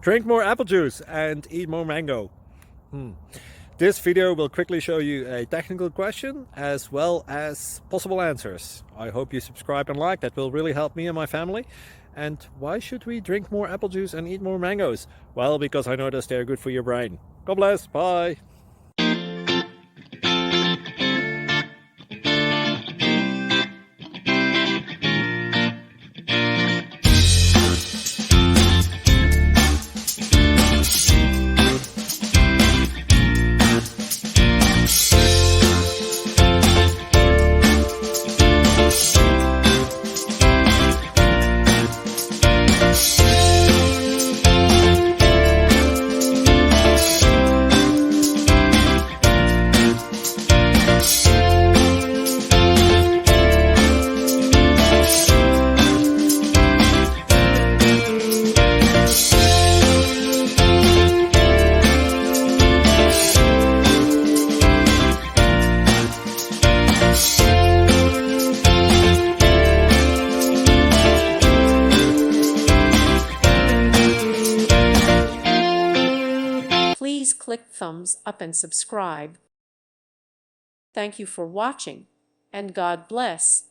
Drink more apple juice and eat more mango. This video will quickly show you a technical question as well as possible answers. I hope you subscribe and like, that will really help me and my family. And why should we drink more apple juice and eat more mangoes? Well, because I noticed they're good for your brain. God bless, bye! Please click thumbs up and subscribe. Thank you for watching, and God bless.